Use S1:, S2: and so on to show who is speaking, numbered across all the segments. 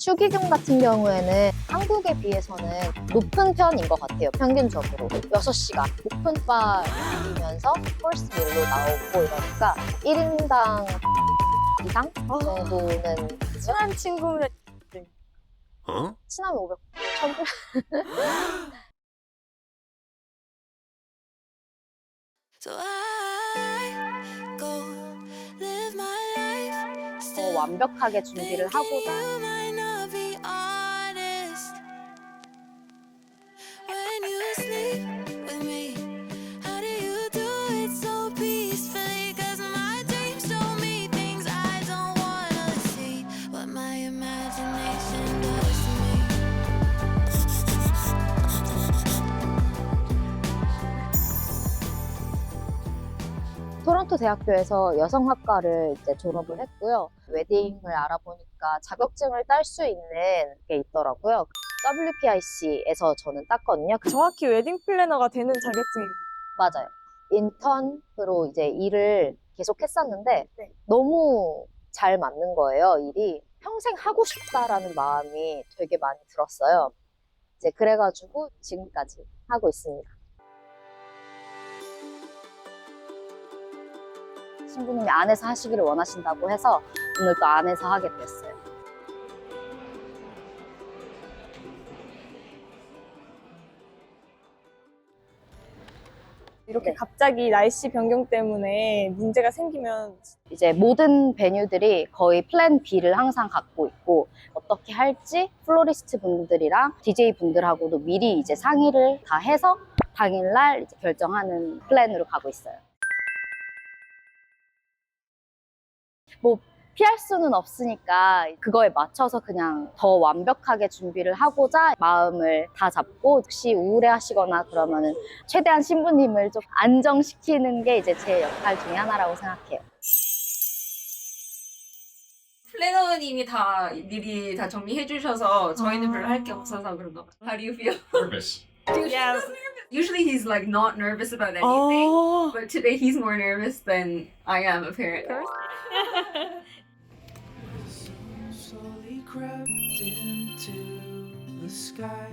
S1: 축의금 같은 경우에는 한국에 비해서는 높은 편인 것 같아요. 평균적으로 6시간 오픈 바이면서 코스 밀로 나오고 이러니까 1인당 이상 정도는
S2: 친한 친구는
S1: 친하면 500, 1000불?
S3: So I go live my life.
S1: 더 완벽하게 준비를 하고자
S3: You might not be honest when you sleep with me. How do you do it so peacefully? 'Cause my dreams show me things I don't wanna see. What my imagination does to me.
S1: 토론토 대학교에서 여성학과를 이제 졸업을 했고요. 웨딩을 알아보니까 자격증을 딸 수 있는 게 있더라고요. WPIC에서 저는 땄거든요.
S2: 정확히 웨딩 플래너가 되는 자격증이
S1: 맞아요. 인턴으로 이제 일을 계속 했었는데 너무 잘 맞는 거예요, 일이. 평생 하고 싶다라는 마음이 되게 많이 들었어요. 이제 그래가지고 지금까지 하고 있습니다. 신부님이 안에서 하시기를 원하신다고 해서 오늘 또 안에서 하게 됐어요.
S2: 이렇게 갑자기 날씨 변경 때문에 문제가 생기면
S1: 이제 모든 베뉴들이 거의 플랜 B를 항상 갖고 있고 어떻게 할지 플로리스트 분들이랑 DJ 분들하고도 미리 이제 상의를 다 해서 당일날 이제 결정하는 플랜으로 가고 있어요. 뭐 피할 수는 없으니까 그거에 맞춰서 그냥 더 완벽하게 준비를 하고자 마음을 다 잡고 혹시 우울해하시거나 그러면은 최대한 신부님을 좀 안정시키는 게 이제 제 역할 중에 하나라고 생각해요.
S4: 플래너님이 다 미리 다 정리해 주셔서 저희는 별로 할 게 없어서 그런가 봐요. How do you feel?
S5: Nervous.
S2: Yes.
S4: Usually he's like not nervous about anything, but today he's more nervous than I am apparently.
S6: Slowly crept into the sky.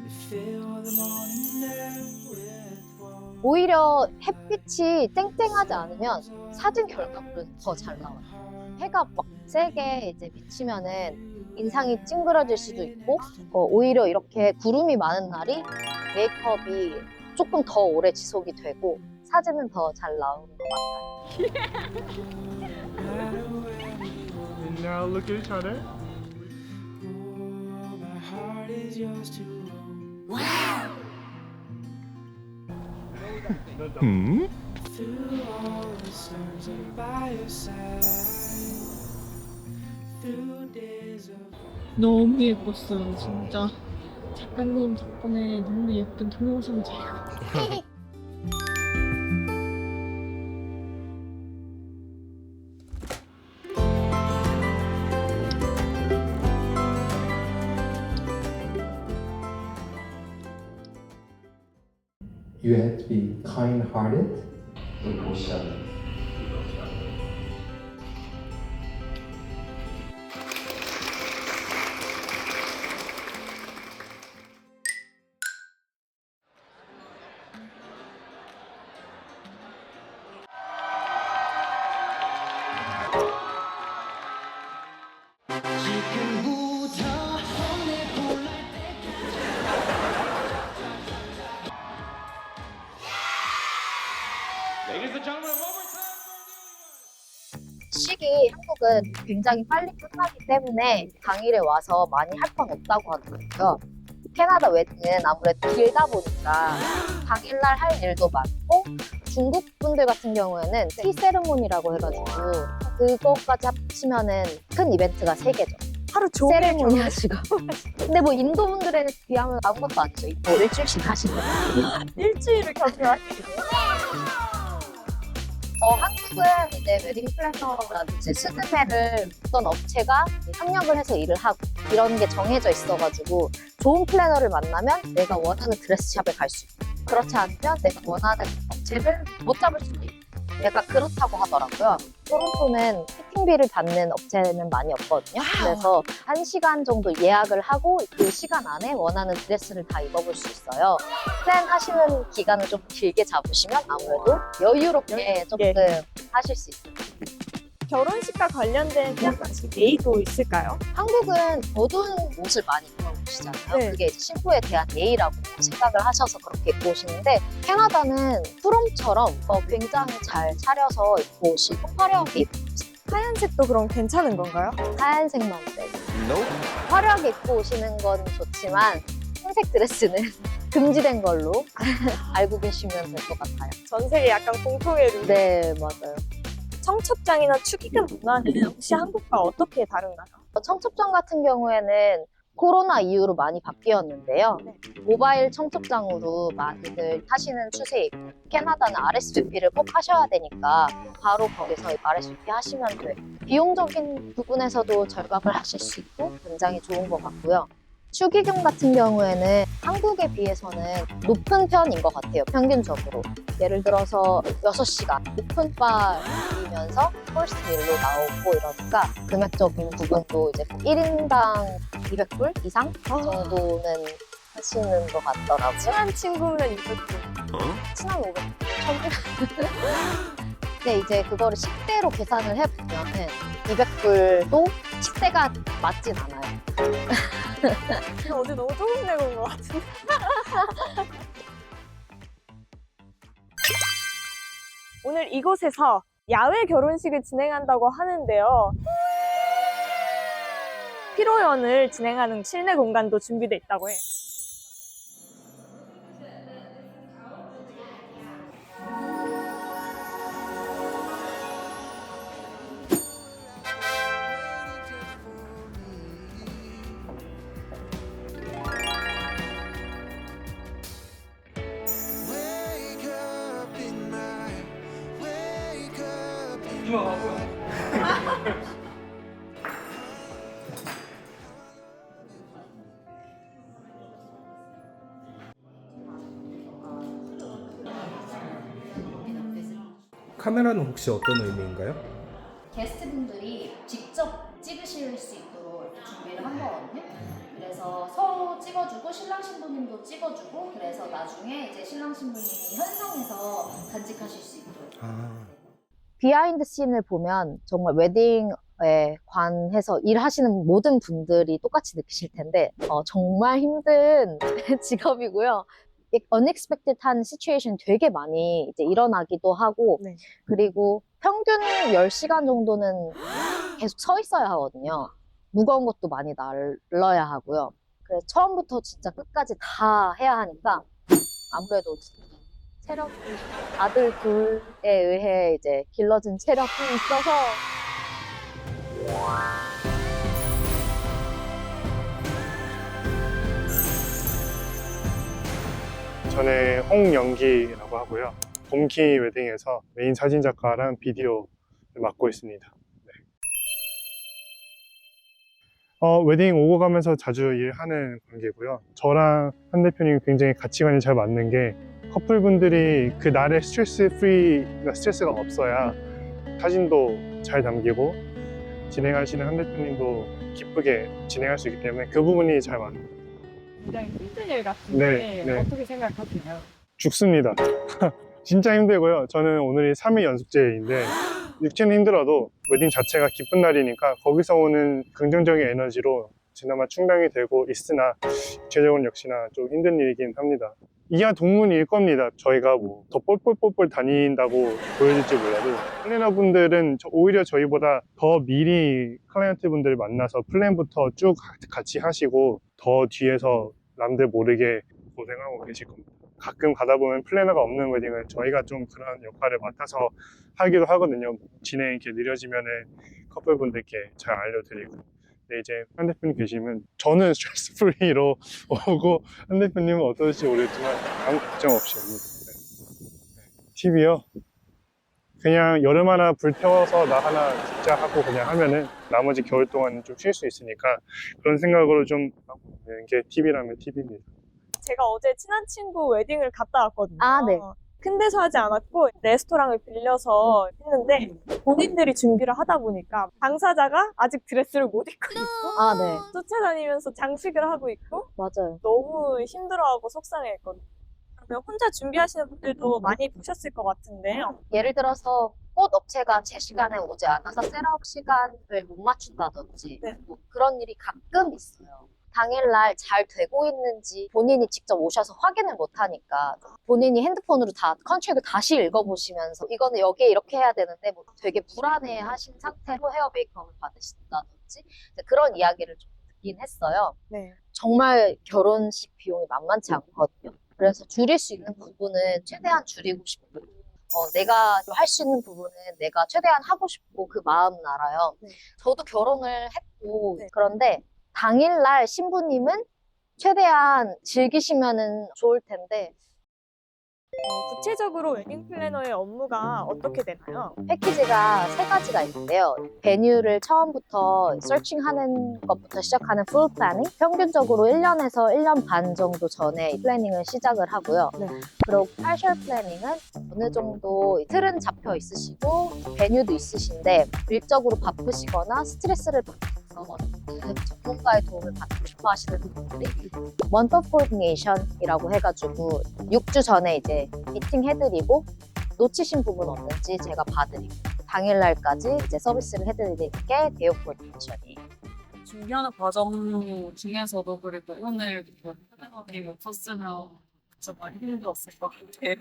S6: You fill the morning air with warmth.
S1: 오히려 햇빛이 쨍쨍하지 않으면 사진 결과물은 더 잘 나와요. 해가 막 세게 이제 비치면은 인상이 찡그러질 수도 있고 오히려 이렇게 구름이 많은 날이 메이크업이 조금 더 오래 지속이 되고 사진은 더 잘 나오는 것 같아요.
S5: And now look at each other.
S6: Oh, my heart is yours to hold. Through all the storms, I'm by your side. Through days of
S7: 너무 예뻤어요, 진짜. 작가님 덕분에 너무 예쁜 동영상 잘.
S8: You have to be kind-hearted.
S1: 식이 한국은 굉장히 빨리 끝나기 때문에 당일에 와서 많이 할 건 없다고 하더라고요. 캐나다 웨딩은 아무래도 길다 보니까 당일날 할 일도 많고 중국 분들 같은 경우에는 티 세레모니라고 해가지고 그것까지 합치면은 큰 이벤트가 3개죠.
S2: 하루 종일
S1: 세레모니 하시고 근데 뭐 인도 분들에 비하면 아무것도 아니죠. 뭐 일주일씩 하시는
S2: 일주일을 겹쳐하시고
S1: 한국은 이제 웨딩 플래너라든지 스드메를 어떤 업체가 협력을 해서 일을 하고 이런 게 정해져 있어가지고 좋은 플래너를 만나면 내가 원하는 드레스샵에 갈 수 있고 그렇지 않으면 내가 원하는 업체를 못 잡을 수도 있고 약간 그렇다고 하더라고요. 토론토는 피팅비를 받는 업체는 많이 없거든요. 그래서 1시간 정도 예약을 하고 그 시간 안에 원하는 드레스를 다 입어볼 수 있어요. 플랜 하시는 기간을 좀 길게 잡으시면 아무래도 여유롭게 조금 하실 수 있어요.
S2: 결혼식과 관련된 약간씩 예의도 있을까요?
S1: 한국은 어두운 옷을 많이 입어보시잖아요.
S2: 네.
S1: 그게 이제 신부에 대한 예의라고 생각을 하셔서 그렇게 입고 오시는데 캐나다는 프롬처럼 굉장히 잘 차려서 입고 오시고 화려하게 입고 오세요.
S2: 하얀색도 그럼 괜찮은 건가요?
S1: 하얀색만 빼고 화려하게 입고 오시는 건 좋지만 흰색 드레스는 금지된 걸로 알고 계시면 될 것 같아요.
S2: 전 세계 약간 공통의 룰.
S1: 네, 맞아요.
S2: 청첩장이나 축의금 문화는 혹시 한국과 어떻게 다른가요?
S1: 청첩장 같은 경우에는 코로나 이후로 많이 바뀌었는데요. 모바일 청첩장으로 많이들 하시는 추세이고 캐나다는 RSVP를 꼭 하셔야 되니까 바로 거기서 RSVP 하시면 돼요. 비용적인 부분에서도 절감을 하실 수 있고 굉장히 좋은 것 같고요. 축의금 같은 경우에는 한국에 비해서는 높은 편인 것 같아요, 평균적으로. 예를 들어서 6시간 오픈 바이면서 퍼스트 밀로 나오고 이러니까 금액적인 부분도 이제 1인당 200불 이상 정도는 하시는 것 같더라고요.
S2: 친한 친구면 200불.
S1: 친한 500불, 1000불. 근데 이제 그거를 10대로 계산을 해보면은 200불도 10대가 맞진 않아요.
S2: 어제 너무 조금 내고 온 것 같은데. 오늘 이곳에서 야외 결혼식을 진행한다고 하는데요. 피로연을 진행하는 실내 공간도 준비되어 있다고 해요.
S6: Wake up in my, wake up in
S9: 카메라는 혹시 어떤 의미인가요?
S10: 게스트분들이 직접 찍으실 수 있도록 이렇게 준비를 한 거거든요. 그래서 서로 찍어주고 신랑 신부님도 찍어주고 그래서 나중에 이제 신랑 신부님이 현상에서 간직하실 수 있도록.
S1: 비하인드 씬을 보면 정말 웨딩에 관해서 일하시는 모든 분들이 똑같이 느끼실 텐데 정말 힘든 직업이고요. unexpected한 시츄에이션 되게 많이 이제 일어나기도 하고
S2: 네.
S1: 그리고 평균 10시간 정도는 계속 서 있어야 하거든요. 무거운 것도 많이 날러야 하고요. 그래서 처음부터 진짜 끝까지 다 해야 하니까 아무래도 체력이 아들 둘에 의해 이제 길러진 체력이 있어서
S5: 저는 홍영기라고 하고요. 봄키 웨딩에서 메인 사진작가랑 비디오를 맡고 있습니다. 웨딩 오고 가면서 자주 일하는 관계고요. 저랑 한 대표님이 굉장히 가치관이 잘 맞는 게 커플분들이 그 날에 스트레스가 없어야 사진도 잘 담기고 진행하시는 한 대표님도 기쁘게 진행할 수 있기 때문에 그 부분이 잘 맞는 것
S7: 굉장히 힘든 일 같은데
S5: 네.
S7: 어떻게 생각하세요?
S5: 죽습니다. 진짜 힘들고요. 저는 오늘이 3일 연습제인데 육체는 힘들어도 웨딩 자체가 기쁜 날이니까 거기서 오는 긍정적인 에너지로 그나마 충당이 되고 있으나 육체적으로 역시나 좀 힘든 일이긴 합니다. 이하 동문일 겁니다. 저희가 뭐 더 뻘뻘뻘뻘 다닌다고 보여질지 몰라도 플래너분들은 오히려 저희보다 더 미리 클라이언트 분들을 만나서 플랜부터 쭉 같이 하시고 더 뒤에서 남들 모르게 고생하고 계실 겁니다. 가끔 가다 보면 플래너가 없는 웨딩을 저희가 좀 그런 역할을 맡아서 하기도 하거든요. 진행이 이렇게 느려지면은 커플분들께 잘 알려드리고. 근데 이제 한 대표님 계시면 저는 스트레스 프리로 오고 한 대표님은 어떨지 모르겠지만 아무 걱정 없이 옵니다. 팁이요? 그냥 여름 하나 불 태워서 나 하나 진짜 하고 그냥 하면은 나머지 겨울 동안은 좀 쉴 수 있으니까 그런 생각으로 좀 하고 있는 게 팁이라면 팁입니다.
S2: 제가 어제 친한 친구 웨딩을 갔다 왔거든요.
S1: 아, 네.
S2: 큰 데서 하지 않았고 레스토랑을 빌려서 했는데 본인들이 준비를 하다 보니까 당사자가 아직 드레스를 못 입고 있고
S1: 아, 네.
S2: 쫓아다니면서 장식을 하고 있고
S1: 맞아요.
S2: 너무 힘들어하고 속상해했거든요. 그러면 혼자 준비하시는 분들도 많이 보셨을 것 같은데요.
S1: 예를 들어서 꽃 업체가 제 시간에 오지 않아서 셋업 시간을 못 맞춘다든지
S2: 네.
S1: 뭐 그런 일이 가끔 있어요. 당일날 잘 되고 있는지 본인이 직접 오셔서 확인을 못 하니까 본인이 핸드폰으로 다 컨트랙을 다시 읽어보시면서 이거는 여기에 이렇게 해야 되는데 뭐 되게 불안해 하신 상태로 헤어 베이커를 받으신다든지 이제 그런 이야기를 좀 듣긴 했어요.
S2: 네.
S1: 정말 결혼식 비용이 만만치 않거든요. 그래서 줄일 수 있는 부분은 최대한 줄이고 싶고 내가 할 수 있는 부분은 내가 최대한 하고 싶고 그 마음은 알아요.
S2: 네.
S1: 저도 결혼을 했고
S2: 네.
S1: 그런데 당일날 신부님은 최대한 즐기시면은 좋을 텐데
S2: 구체적으로 웨딩 플래너의 업무가 어떻게 되나요?
S1: 패키지가 세 가지가 있는데요. 베뉴를 처음부터 서칭하는 것부터 시작하는 풀 플래닝, 평균적으로 1년에서 1년 반 정도 전에 플래닝을 시작을 하고요.
S2: 네.
S1: 그리고 파셜 플래닝은 어느 정도 틀은 잡혀 있으시고 베뉴도 있으신데 일적으로 바쁘시거나 스트레스를 받아서 전문가의 도움을 받고 싶어 하시는 분들이 먼터 코디네이션이라고 해가지고 6주 전에 이제 미팅 해드리고 놓치신 부분 없는지 제가 봐드리고 당일날까지 이제 서비스를 해드리는 게 데이오 코디네이션이에요.
S11: 준비하는 과정 중에서도 그래도 오늘 플래너님이 없었으면 진짜 많이 힘들었을 것 같아요. 네.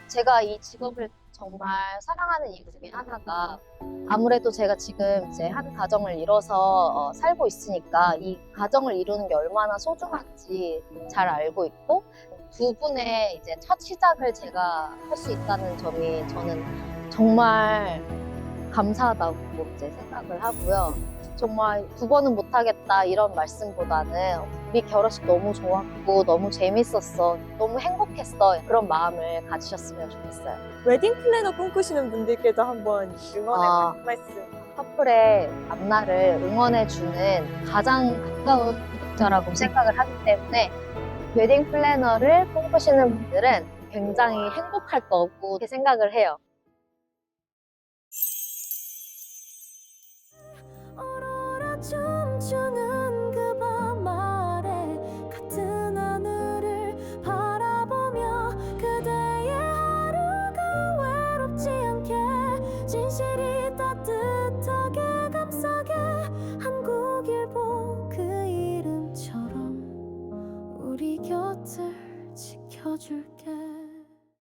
S1: 제가 이 직업을 정말 사랑하는 이유 중에 하나가 아무래도 제가 지금 이제 한 가정을 이뤄서 살고 있으니까 이 가정을 이루는 게 얼마나 소중한지 잘 알고 있고 두 분의 이제 첫 시작을 제가 할 수 있다는 점이 저는 정말 감사하다고 이제 생각을 하고요. 정말 두 번은 못하겠다 이런 말씀보다는 우리 결혼식 너무 좋았고 너무 재밌었어, 너무 행복했어 그런 마음을 가지셨으면 좋겠어요.
S2: 웨딩 플래너 꿈꾸시는 분들께도 한번 응원의 말씀.
S1: 커플의 앞날을 응원해주는 가장 가까운 구독자라고 생각을 하기 때문에 웨딩 플래너를 꿈꾸시는 분들은 굉장히 행복할 거고 이렇게 생각을 해요.
S3: 오로라 춤추는 그 밤 아래 같은 하늘을 바라보며 그대의 하루가 외롭지 않게 진실이 따뜻하게 감싸게 한국일보 그 이름처럼 우리 곁을 지켜줄게.